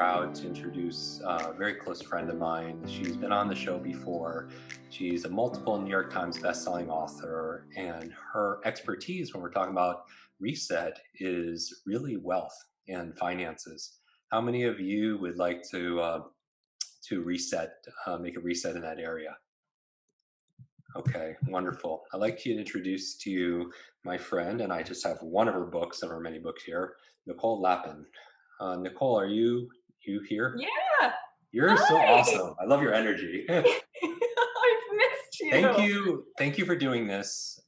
proud to introduce a very close friend of mine. She's been on the show before. She's a multiple New York Times bestselling author, and her expertise when we're talking about reset is really wealth and finances. How many of you would like to reset, make a reset in that area? Okay, wonderful. I'd like to introduce to you my friend, and I just have one of her books, of her many books here, Nicole Lapin. Nicole, are you here? Yeah. You're so Hi. awesome. I love your energy. I've missed Thank you. you. Thank you for doing this.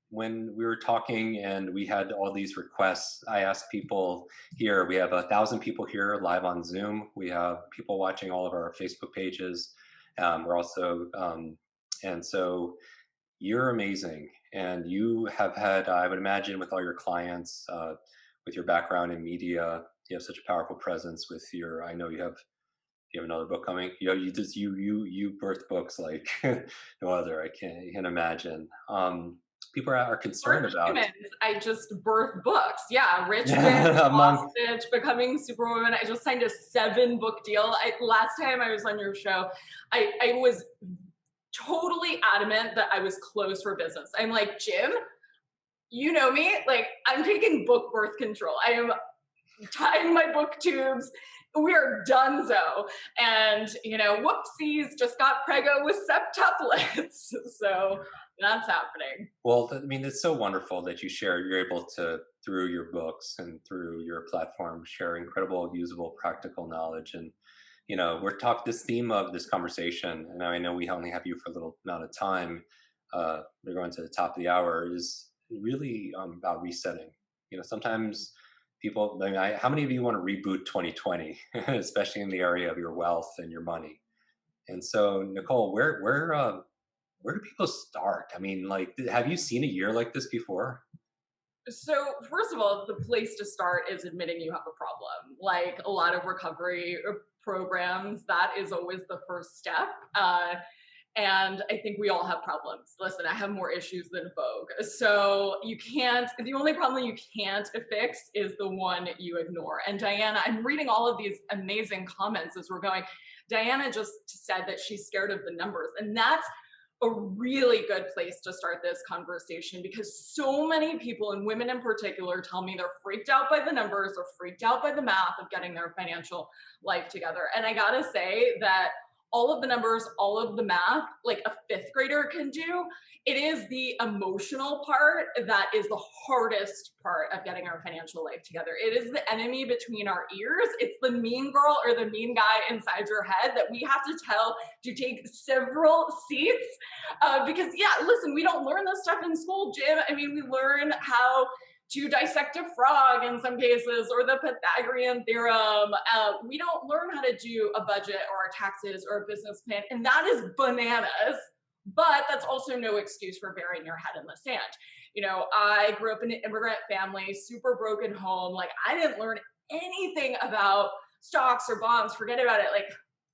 When we were talking and we had all these requests, I asked people here. We have 1,000 people here live on Zoom. We have people watching all of our Facebook pages. We're also, and so you're amazing. And you have had, I would imagine, with all your clients, with your background in media, you have such a powerful presence with your, I know you have another book coming. You know, you birth books like no other. I can't imagine. People are concerned Birth about humans. I just birth books. Yeah. Rich Bitch, Boss among. Bitch, Becoming Superwoman. I just signed a 7-book deal. Last time I was on your show, I was totally adamant that I was closed for business. I'm like, Jim, you know me. Like, I'm taking book birth control. I am tying my book tubes. We are donezo. And, whoopsies, just got preggo with septuplets. So that's happening. Well, I mean, it's so wonderful that you share. You're able to, through your books and through your platform, share incredible, usable, practical knowledge. And we're talking this theme of this conversation, and I know we only have you for a little amount of time. We're going to the top of the hour. Is really about resetting. Sometimes people. I mean, how many of you want to reboot 2020, especially in the area of your wealth and your money? And so, Nicole, where do people start? I mean, like, have you seen a year like this before? So, first of all, the place to start is admitting you have a problem. Like a lot of recovery programs, that is always the first step. And I think we all have problems. Listen, I have more issues than Vogue. So the only problem you can't fix is the one you ignore. And Diana, I'm reading all of these amazing comments as we're going. Diana just said that she's scared of the numbers. And that's a really good place to start this conversation, because so many people, and women in particular, tell me they're freaked out by the numbers or freaked out by the math of getting their financial life together. And I gotta say that all of the numbers, all of the math, like a fifth grader can do. It is the emotional part that is the hardest part of getting our financial life together. It is the enemy between our ears. It's the mean girl or the mean guy inside your head that we have to tell to take several seats. Because, yeah, listen, we don't learn this stuff in school, Jim. I mean, we learn how to dissect a frog in some cases, or the Pythagorean theorem. We don't learn how to do a budget or a taxes or a business plan, and that is bananas. But that's also no excuse for burying your head in the sand. I grew up in an immigrant family, super broken home. Like, I didn't learn anything about stocks or bonds. Forget about it. Like,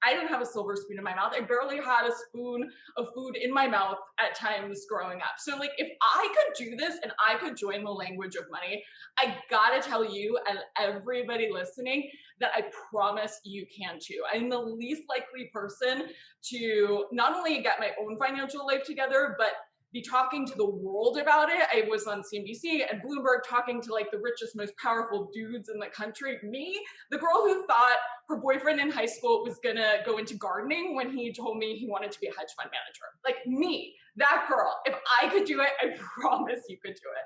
I didn't have a silver spoon in my mouth. I barely had a spoon of food in my mouth at times growing up. So, like, if I could do this and I could join the language of money, I gotta tell you and everybody listening that I promise you can too. I'm the least likely person to not only get my own financial life together, but be talking to the world about it. I was on CNBC and Bloomberg talking to like the richest, most powerful dudes in the country. Me, the girl who thought her boyfriend in high school was gonna go into gardening when he told me he wanted to be a hedge fund manager. Like me, that girl. If I could do it, I promise you could do it.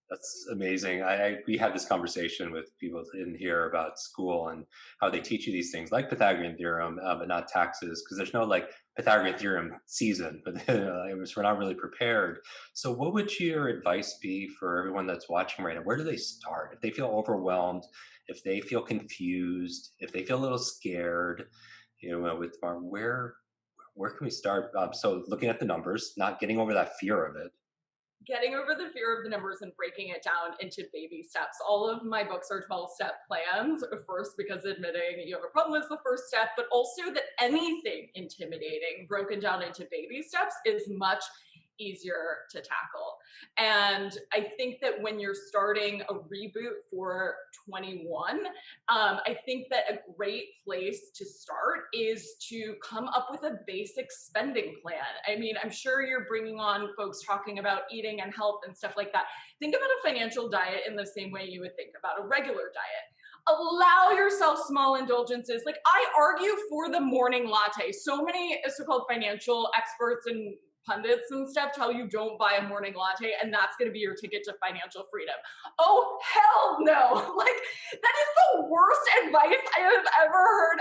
That's amazing. We had this conversation with people in here about school and how they teach you these things like Pythagorean theorem, but not taxes, because there's no like Pythagorean theorem season, but we're not really prepared. So, what would your advice be for everyone that's watching right now? Where do they start if they feel overwhelmed, if they feel confused, if they feel a little scared? With where can we start? So, looking at the numbers, not getting over that fear of it. Getting over the fear of the numbers and breaking it down into baby steps. All of my books are 12-step plans. First, because admitting you have a problem is the first step, but also that anything intimidating broken down into baby steps is much easier to tackle. And I think that when you're starting a reboot for 21, I think that a great place to start is to come up with a basic spending plan. I mean, I'm sure you're bringing on folks talking about eating and health and stuff like that. Think about a financial diet in the same way you would think about a regular diet. Allow yourself small indulgences. Like, I argue for the morning latte. So many so-called financial experts and pundits and stuff tell you don't buy a morning latte and that's going to be your ticket to financial freedom. Oh, hell no. Like, that is the worst advice I have ever heard,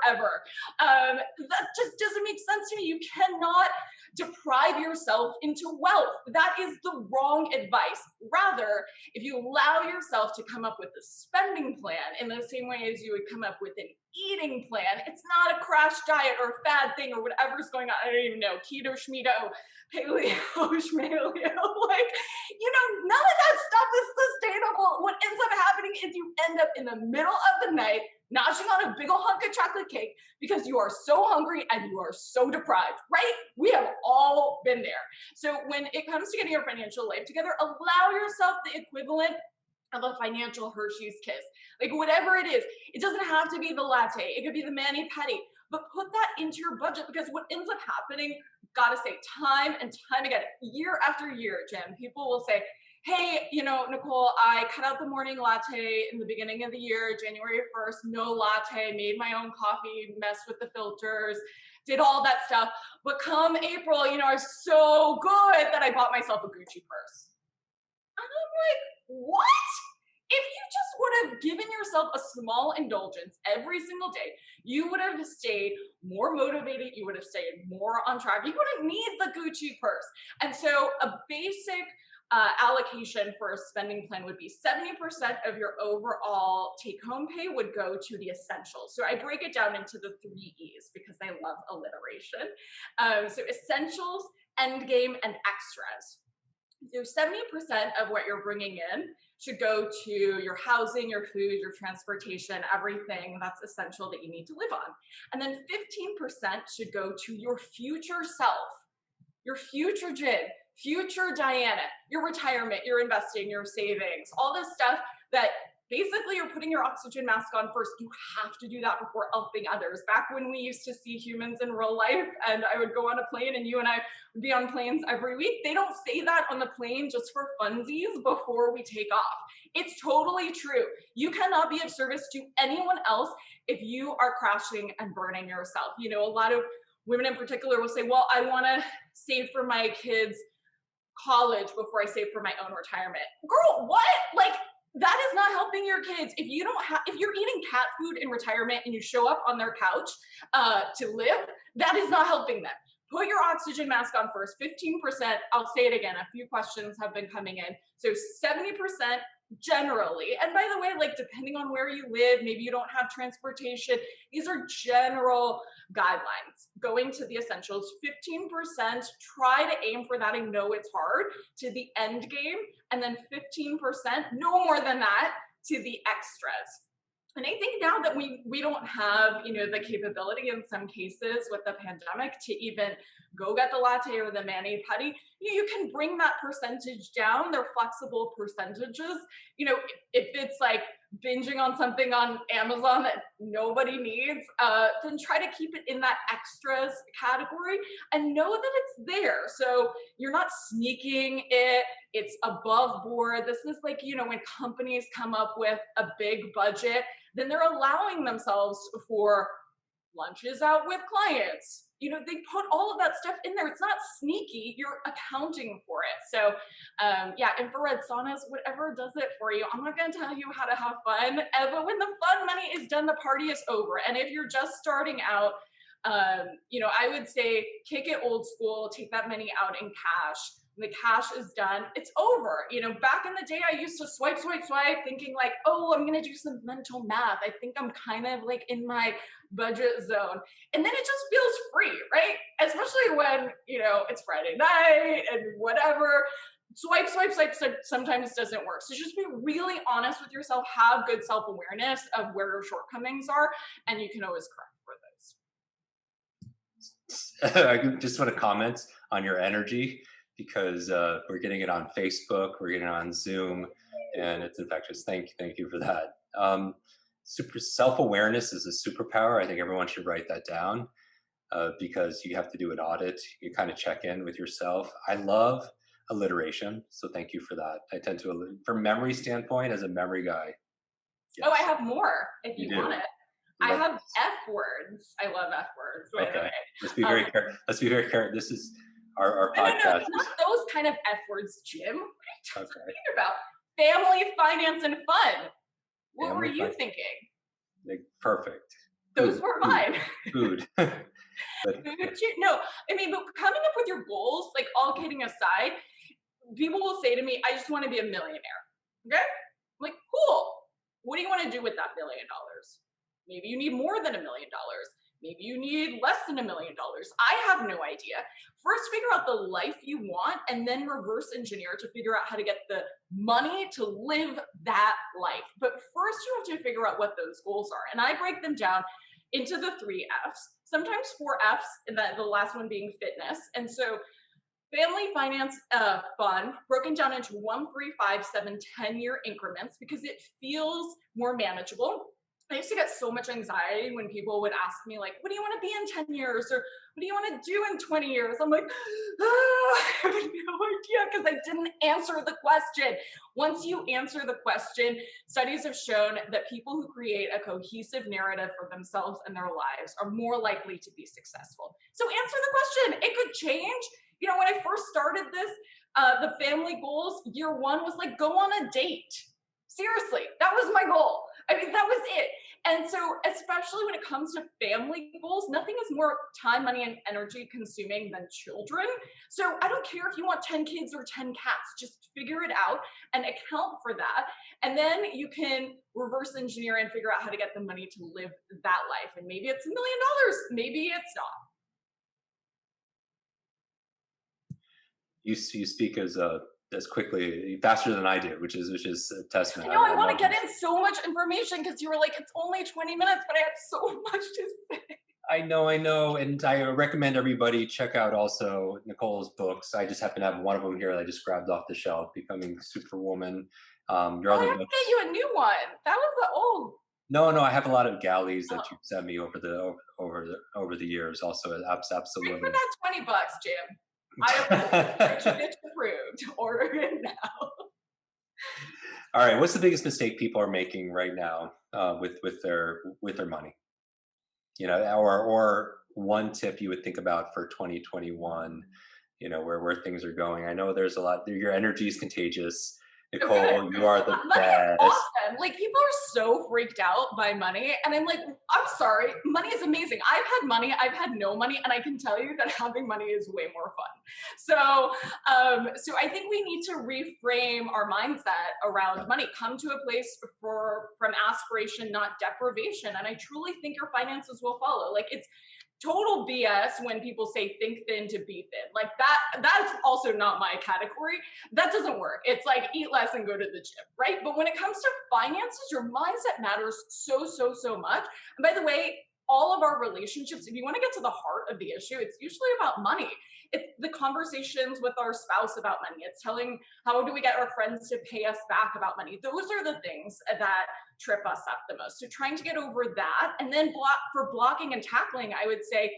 ever. That just doesn't make sense to me. You cannot deprive yourself into wealth. That is the wrong advice. Rather, if you allow yourself to come up with a spending plan in the same way as you would come up with an eating plan, it's not a crash diet or a fad thing or whatever's going on. I don't even know, keto, schmedo, paleo, schmaleo. Like, you know, none of that stuff is sustainable. What ends up happening is you end up in the middle of the night gnashing on a big ol' hunk of chocolate cake because you are so hungry and you are so deprived, right? We have all been there. So when it comes to getting your financial life together, allow yourself the equivalent of a financial Hershey's kiss. Like, whatever it is, it doesn't have to be the latte. It could be the mani-pedi, but put that into your budget, because what ends up happening, gotta say, time and time again, year after year, Jim, people will say, hey, you know, Nicole, I cut out the morning latte in the beginning of the year, January 1st, no latte, made my own coffee, messed with the filters, did all that stuff. But come April, you know, I was so good that I bought myself a Gucci purse. And I'm like, what? If you just would have given yourself a small indulgence every single day, you would have stayed more motivated. You would have stayed more on track. You wouldn't need the Gucci purse. And so a basic allocation for a spending plan would be 70% of your overall take-home pay would go to the essentials. So I break it down into the 3 E's because I love alliteration. So essentials, endgame, and extras. So 70% of what you're bringing in should go to your housing, your food, your transportation, everything that's essential that you need to live on. And then 15% should go to your future self, your future Jen, future Diana, your retirement, your investing, your savings, all this stuff that basically you're putting your oxygen mask on first. You have to do that before helping others. Back when we used to see humans in real life and I would go on a plane and you and I would be on planes every week, they don't say that on the plane just for funsies before we take off. It's totally true. You cannot be of service to anyone else if you are crashing and burning yourself. You know, a lot of women in particular will say, well, I want to save for my kids' college before I save for my own retirement. Girl, what? Like, that is not helping your kids. If you don't have, if you're eating cat food in retirement and you show up on their couch to live, that is not helping them. Put your oxygen mask on first. 15%, I'll say it again, a few questions have been coming in. So 70% generally, and by the way, like, depending on where you live, maybe you don't have transportation, these are general guidelines. Going to the essentials, 15%, try to aim for that. I know it's hard, to the end game, and then 15%, no more than that, to the extras. And I think now that we don't have, you know, the capability in some cases with the pandemic to even go get the latte or the mani-pedi, you can bring that percentage down. They're flexible percentages. You know, if it's like binging on something on Amazon that nobody needs, then try to keep it in that extras category and know that it's there. So you're not sneaking it. It's above board. This is like, you know, when companies come up with a big budget, then they're allowing themselves for lunches out with clients. You know, they put all of that stuff in there. It's not sneaky. You're accounting for it. So yeah, infrared saunas, whatever does it for you. I'm not going to tell you how to have fun, but when the fun money is done, the party is over. And if you're just starting out, you know, I would say kick it old school, take that money out in cash. When the cash is done, it's over. You know, back in the day, I used to swipe, thinking like, oh, I'm going to do some mental math. I think I'm kind of like in my budget zone. And then it just feels free, right? Especially when, you know, it's Friday night and whatever. Swipe sometimes doesn't work. So just be really honest with yourself, have good self-awareness of where your shortcomings are, and you can always correct for those. I just want to comment on your energy because we're getting it on Facebook, we're getting it on Zoom, and it's infectious. Thank you for that. Super self awareness is a superpower. I think everyone should write that down because you have to do an audit. You kind of check in with yourself. I love alliteration, so thank you for that. I tend to, from memory standpoint, as a memory guy, Oh, I yes, have more if you you do. want it. I Love have this. F words. I love F words, by the Okay, way. let's be Um, very careful. Let's be very careful. This is our no, no, no, podcast. not those kind of F words, Jim. What are you Okay, talking about? Family, finance, and fun. What were family you fun, thinking? like perfect. Those Food, were food, mine. food. But No, I mean, but coming up with your goals, like all kidding aside, people will say to me, I just want to be a millionaire. Okay? I'm like, cool. What do you want to do with that $1 million? Maybe you need more than $1 million. Maybe you need less than $1 million. I have no idea. First, figure out the life you want and then reverse engineer to figure out how to get the money to live that life. But first, you have to figure out what those goals are. And I break them down into the 3 F's, sometimes 4 F's, and the last one being fitness. And so family, finance, fun, broken down into 1, 3, 5, 7, 10-year increments because it feels more manageable. I used to get so much anxiety when people would ask me, like, what do you want to be in 10 years? Or what do you want to do in 20 years? I'm like, I have no idea because I didn't answer the question. Once you answer the question, studies have shown that people who create a cohesive narrative for themselves and their lives are more likely to be successful. So answer the question. It could change. When I first started this, the family goals, year one was like, go on a date. Seriously, that was my goal. I mean, that was it. And so, especially when it comes to family goals, nothing is more time, money, and energy consuming than children. So, I don't care if you want 10 kids or 10 cats, just figure it out and account for that. And then you can reverse engineer and figure out how to get the money to live that life. And maybe it's $1 million, maybe it's not. you speak as quickly, faster than I do, which is a I testament. know I I want love to get this. in so much information because you were like, it's only 20 minutes, but I have so much to say. I know, and I recommend everybody check out also Nicole's books. I just happen to have one of them here that I just grabbed off the shelf, Becoming Superwoman. Your Oh, I other have to get books? you a new one. That was the old. No, no, I have a lot of galleys that Oh, you've sent me over the years. Also, wait for absolutely. that 20 bucks, Jim. I approve. Rich bitch approved. Order it now. All right, what's the biggest mistake people are making right now with their money? Or one tip you would think about for 2021, where things are going. I know there's a lot. Your energy is contagious. Oh, good. Nicole, you are the Money is best. awesome. Like, people are so freaked out by money. And I'm like, I'm sorry. Money is amazing. I've had money, I've had no money, and I can tell you that having money is way more fun. So I think we need to reframe our mindset around money. Come to a place from aspiration, not deprivation. And I truly think your finances will follow. Like, it's total BS when people say think thin to be thin. Like that's also not my category. That doesn't work. It's like eat less and go to the gym, right? But when it comes to finances, your mindset matters so, so, so much. And by the way, all of our relationships, if you want to get to the heart of the issue, it's usually about money. It's the conversations with our spouse about money. It's telling how do we get our friends to pay us back about money. Those are the things that trip us up the most. So trying to get over that, and then for blocking and tackling, I would say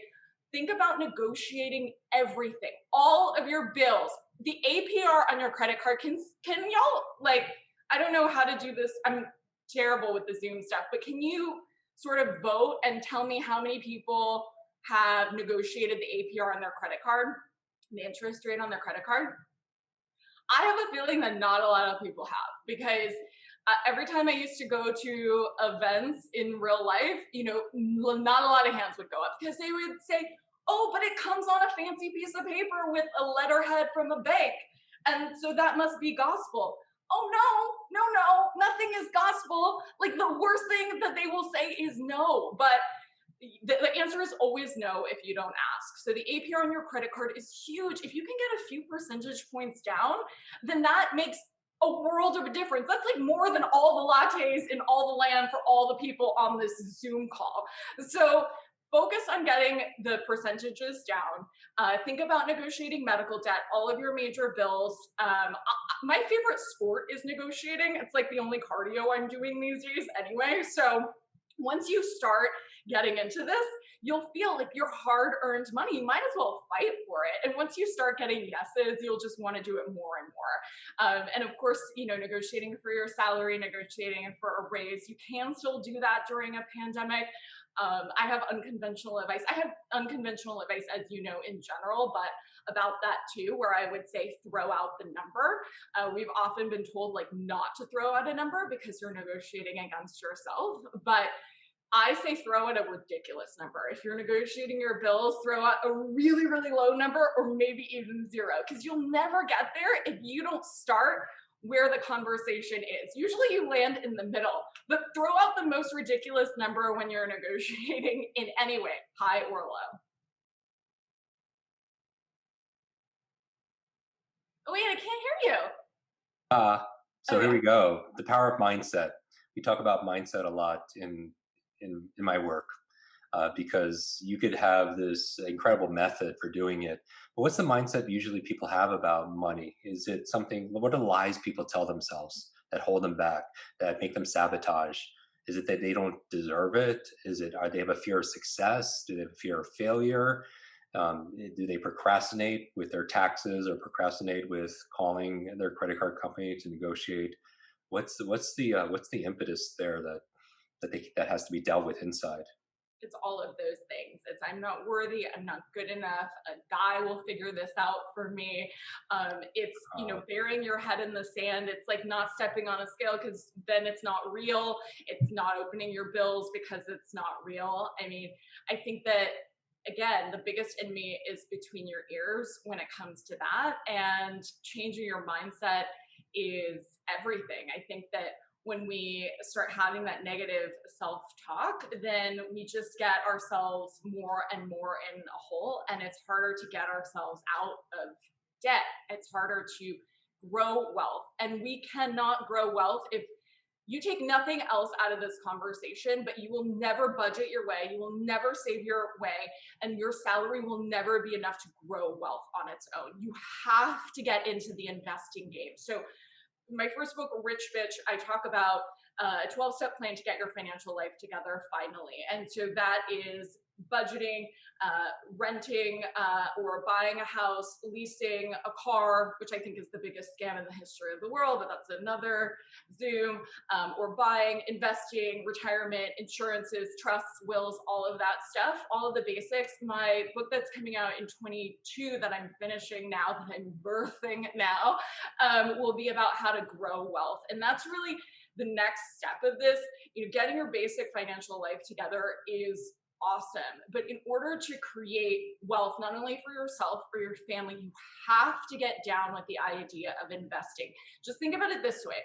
think about negotiating everything, all of your bills, the APR on your credit card. Can y'all, like, I don't know how to do this. I'm terrible with the Zoom stuff, but can you sort of vote and tell me how many people have negotiated the APR on their credit card, the interest rate on their credit card? I have a feeling that not a lot of people have because every time I used to go to events in real life, not a lot of hands would go up because they would say, oh, but it comes on a fancy piece of paper with a letterhead from a bank. And so that must be gospel. Oh, no, nothing is gospel. Like the worst thing that they will say is no. But the answer is always no if you don't ask. So the APR on your credit card is huge. If you can get a few percentage points down, then that makes a world of a difference. That's like more than all the lattes in all the land for all the people on this Zoom call. So focus on getting the percentages down. Think about negotiating medical debt, all of your major bills. My favorite sport is negotiating. It's like the only cardio I'm doing these days anyway. So once you start getting into this, you'll feel like your hard earned money, you might as well fight for it. And once you start getting yeses, you'll just want to do it more and more. And of course, negotiating for your salary, negotiating for a raise, you can still do that during a pandemic. I have unconventional advice. I have unconventional advice, as you know, in general, but about that too, where I would say throw out the number. We've often been told like not to throw out a number because you're negotiating against yourself, but I say throw out a ridiculous number. If you're negotiating your bills, throw out a really, really low number or maybe even zero, because you'll never get there if you don't start where the conversation is. Usually you land in the middle, but throw out the most ridiculous number when you're negotiating in any way, high or low. Oh wait, I can't hear you. So here Okay. we go. The power of mindset. We talk about mindset a lot in my work because you could have this incredible method for doing it. But what's the mindset usually people have about money? Is it something? What are the lies people tell themselves that hold them back, that make them sabotage? Is it that they don't deserve it? Is it are they have a fear of success? Do they have a fear of failure? Do they procrastinate with their taxes or procrastinate with calling their credit card company to negotiate? What's the impetus there that has to be dealt with inside? It's all of those things. It's I'm not worthy, I'm not good enough, a guy will figure this out for me. It's Uh, burying your head in the sand. It's like not stepping on a scale because then it's not real. It's not opening your bills because it's not real. I mean, I think that again, the biggest enemy is between your ears when it comes to that, and changing your mindset is everything. I think that when we start having that negative self talk, then we just get ourselves more and more in a hole, and it's harder to get ourselves out of debt. It's harder to grow wealth. And we cannot grow wealth if you take nothing else out of this conversation, but you will never budget your way. You will never save your way, and your salary will never be enough to grow wealth on its own. You have to get into the investing game. So my first book, Rich Bitch, I talk about a 12-step plan to get your financial life together finally. And so that is budgeting, renting, or buying a house, leasing a car, which I think is the biggest scam in the history of the world, but that's another Zoom, or buying, investing, retirement, insurances, trusts, wills, all of that stuff, all of the basics. My book that's coming out in 22 that I'm finishing now, that I'm birthing now, will be about how to grow wealth. And that's really the next step of this. Getting your basic financial life together is awesome. But in order to create wealth, not only for yourself, for your family, you have to get down with the idea of investing. Just think about it this way.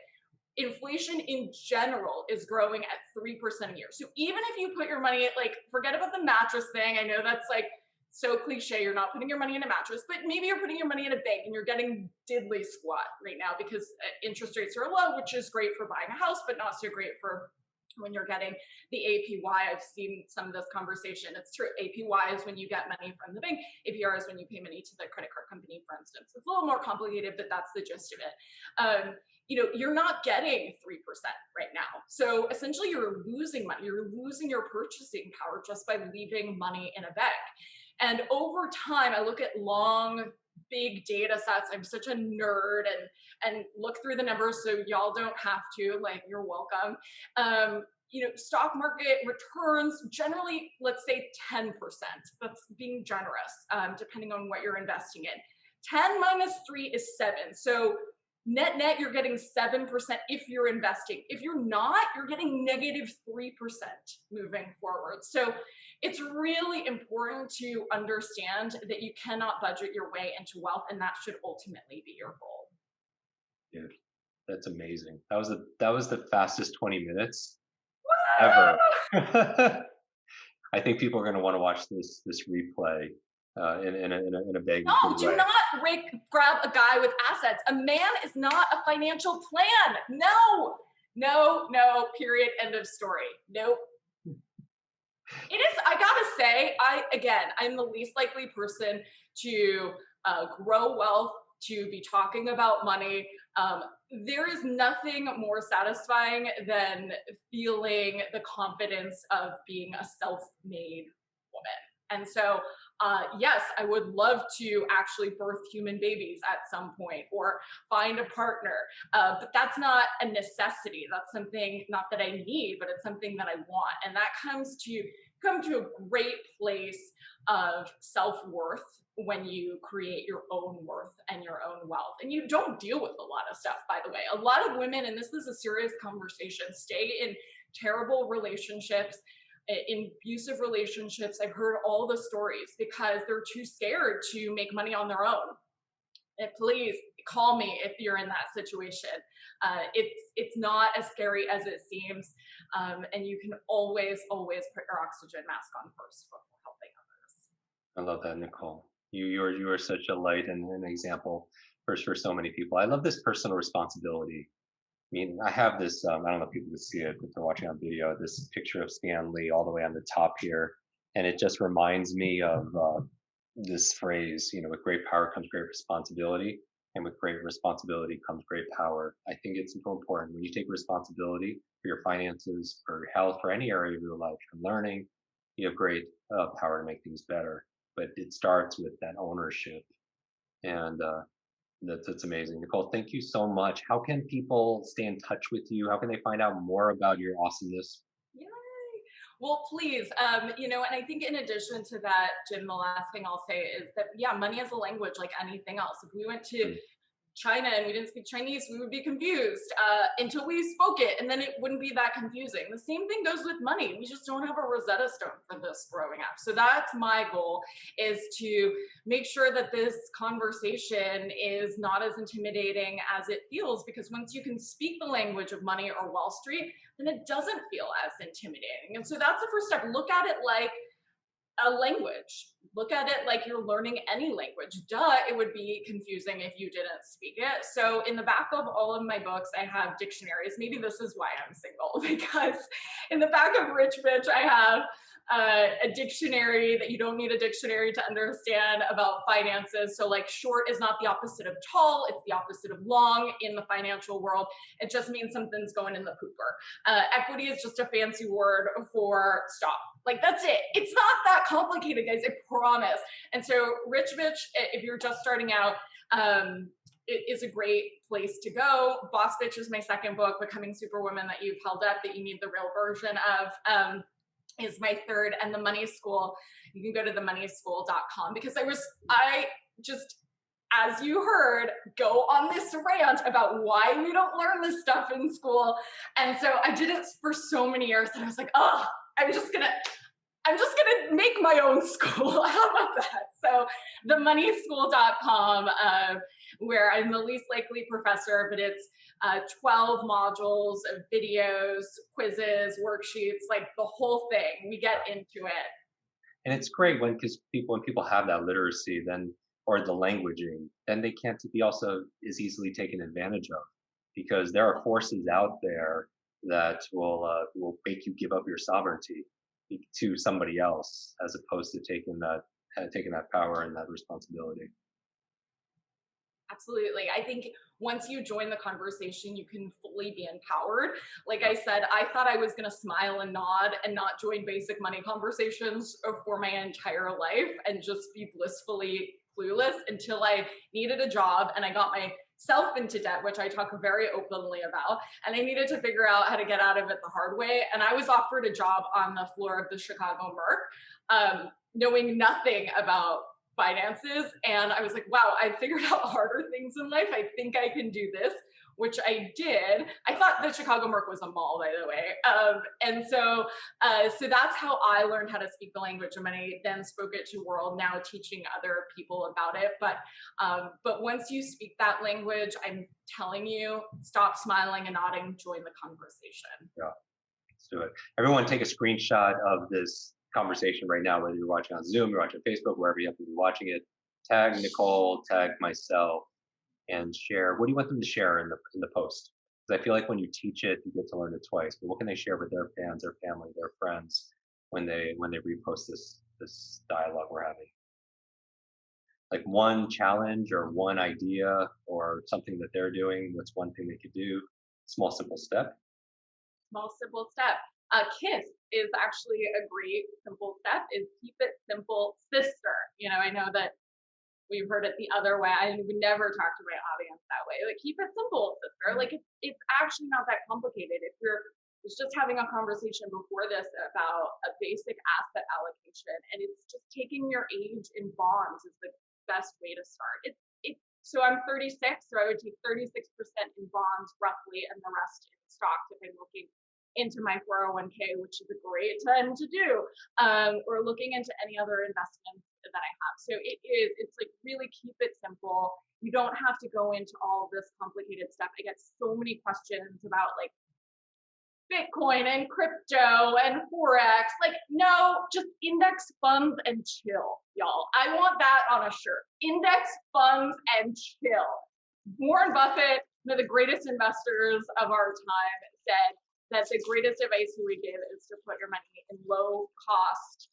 Inflation in general is growing at 3% a year. So even if you put your money, like, forget about the mattress thing. I know that's like so cliche. You're not putting your money in a mattress, but maybe you're putting your money in a bank and you're getting diddly squat right now because interest rates are low, which is great for buying a house, but not so great for when you're getting the APY. I've seen some of this conversation. It's true. APY is when you get money from the bank. APR is when you pay money to the credit card company, for instance. It's a little more complicated, but that's the gist of it. You're not getting 3% right now. So essentially you're losing money. You're losing your purchasing power just by leaving money in a bank. And over time, I look at long, big data sets. I'm such a nerd and look through the numbers so y'all don't have to, like, you're welcome. Stock market returns generally, let's say 10%. That's being generous, depending on what you're investing in. 10 minus 3 is 7. So net, you're getting 7% if you're investing. If you're not, you're getting negative 3% moving forward. So it's really important to understand that you cannot budget your way into wealth, and that should ultimately be your goal. Dude, that's amazing. That was the fastest 20 minutes ever. I think people are going to want to watch this replay in a big No, good do way. not grab a guy with assets. A man is not a financial plan. No, no, no, period. End of story. Nope. It is. I gotta say, I'm the least likely person to grow wealth, to be talking about money. Um, there is nothing more satisfying than feeling the confidence of being a self-made woman. And so, yes, I would love to actually birth human babies at some point or find a partner. But that's not a necessity. That's something not that I need, but it's something that I want. And that comes to come to a great place of self-worth when you create your own worth and your own wealth. And you don't deal with a lot of stuff, by the way. A lot of women, and this is a serious conversation, stay in terrible relationships, in abusive relationships. I've heard all the stories because they're too scared to make money on their own. And please call me if you're in that situation. It's not as scary as it seems, and you can always put your oxygen mask on first before helping others. I love that, Nicole. You are such a light and an example for so many people. I love this personal responsibility. I mean, I have this. I don't know if people can see it if they're watching on video. This picture of Stan Lee all the way on the top here, and it just reminds me of this phrase. With great power comes great responsibility, and with great responsibility comes great power. I think it's so important when you take responsibility for your finances, for your health, for any area of your life, for learning. You have great power to make things better, but it starts with that ownership, and that's amazing. Nicole, thank you so much. How can people stay in touch with you? How can they find out more about your awesomeness? Yay! Well, please, and I think in addition to that, Jim, the last thing I'll say is that, yeah, money is a language like anything else. If we went to Mm. China and we didn't speak Chinese, we would be confused until we spoke it, and then it wouldn't be that confusing. The same thing goes with money. We just don't have a Rosetta Stone for this growing up. So that's my goal, is to make sure that this conversation is not as intimidating as it feels, because once you can speak the language of money or Wall Street, then it doesn't feel as intimidating. And so that's the first step. Look at it like a language. Look at it like you're learning any language. Duh, it would be confusing if you didn't speak it. So, in the back of all of my books, I have dictionaries. Maybe this is why I'm single, because in the back of Rich Bitch, I have a dictionary that you don't need a dictionary to understand about finances. So, like, short is not the opposite of tall, it's the opposite of long in the financial world. It just means something's going in the pooper. Equity is just a fancy word for stop. Like, that's it. It's not that complicated, guys. I promise. And so, Rich Bitch, if you're just starting out, it is a great place to go. Boss Bitch is my second book. Becoming Superwoman That You've Held Up, That You Need the Real Version of, is my third. And The Money School, you can go to themoneyschool.com, because I just, as you heard, go on this rant about why we don't learn this stuff in school. And so I did it for so many years that I was like, oh, I'm just gonna make my own school. How about that? So themoneyschool.com, where I'm the least likely professor, but it's 12 modules of videos, quizzes, worksheets, like the whole thing. We get into it. And it's great because when people have that literacy, then or the languaging, then they can't be also is easily taken advantage of, because there are forces out there that will make you give up your sovereignty to somebody else, as opposed to taking that power and that responsibility. Absolutely. I think once you join the conversation, you can fully be empowered. Like I said, I thought I was going to smile and nod and not join basic money conversations for my entire life and just be blissfully clueless until I needed a job and I got myself into debt, which I talk very openly about. And I needed to figure out how to get out of it the hard way. And I was offered a job on the floor of the Chicago Merc, knowing nothing about finances. And I was like, wow, I figured out harder things in life. I think I can do this, which I did. I thought the Chicago Merc was a mall, by the way. So that's how I learned how to speak the language of money, then spoke it to world, now teaching other people about it. But once you speak that language, I'm telling you, stop smiling and nodding, join the conversation. Yeah, let's do it. Everyone, take a screenshot of this conversation right now, whether you're watching on Zoom, you're watching Facebook, wherever you have to be watching it. Tag Nicole, tag myself, and share. What do you want them to share in the post? Because I feel like when you teach it, you get to learn it twice. But what can they share with their fans, their family, their friends? when they repost this dialogue we're having. Like one challenge or one idea or something that they're doing. What's one thing they could do? Small, simple step. Small, simple step. A kiss is actually a great simple step. Is keep it simple, sister. You know, I know that we've heard it the other way. I would never talk to my audience that way. Like, keep it simple, sister. Like, it's actually not that complicated. If you're was just having a conversation before this about a basic asset allocation, and it's just taking your age in bonds is the best way to start. So I'm 36, so I would take 36% in bonds roughly, and the rest in stocks if I'm looking into my 401k, which is a great time to do, or looking into any other investments that I have. So it's like really keep it simple. You don't have to go into all this complicated stuff. I get so many questions about like Bitcoin and crypto and Forex. Like, no, just index funds and chill, y'all. I want that on a shirt. Index funds and chill. Warren Buffett, one of the greatest investors of our time, said that the greatest advice he would give is to put your money in low cost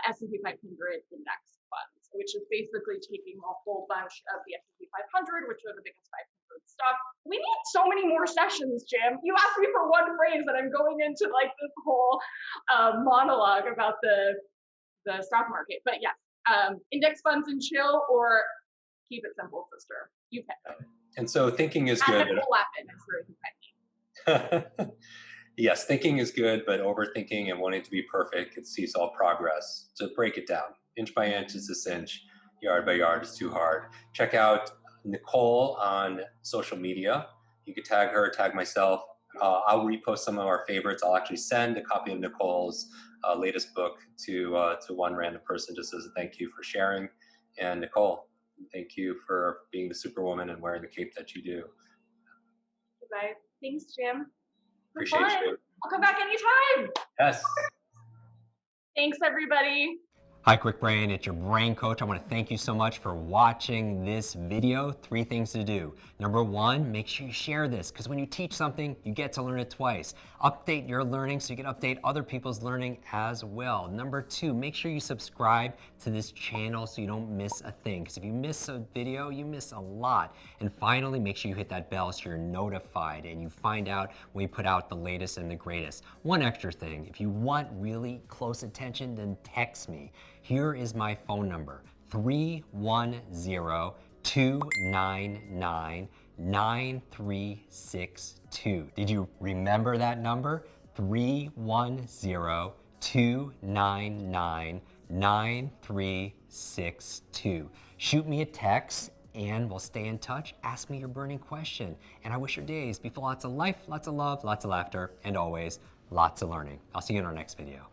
S&P 500 index funds, which is basically taking a whole bunch of the S&P 500, which are the biggest 500 stocks. We need so many more sessions, Jim. You asked me for one phrase, and I'm going into like this whole monologue about the stock market. But yes, index funds and chill, or keep it simple, sister. You pick. And so thinking is And good. Nicole Lapin is where you pick me. Yes, thinking is good, but overthinking and wanting to be perfect can cease all progress. So break it down. Inch by inch is this inch. Yard by yard is too hard. Check out Nicole on social media. You could tag her, tag myself. I'll repost some of our favorites. I'll actually send a copy of Nicole's latest book to one random person just as a thank you for sharing. And Nicole, thank you for being the superwoman and wearing the cape that you do. Bye. Thanks, Jim. Appreciate you. I'll come back anytime. Yes. Thanks, everybody. Hi, Kwik Brain, it's your brain coach. I want to thank you so much for watching this video. 3 things to do. Number 1, make sure you share this, because when you teach something, you get to learn it twice. Update your learning so you can update other people's learning as well. Number 2, make sure you subscribe to this channel so you don't miss a thing, because if you miss a video, you miss a lot. And finally, make sure you hit that bell so you're notified and you find out when we put out the latest and the greatest. One extra thing, if you want really close attention, then text me. Here is my phone number, 310-299-9362. Did you remember that number? 310-299-9362. Shoot me a text and we'll stay in touch. Ask me your burning question. And I wish your days be full of lots of life, lots of love, lots of laughter, and always lots of learning. I'll see you in our next video.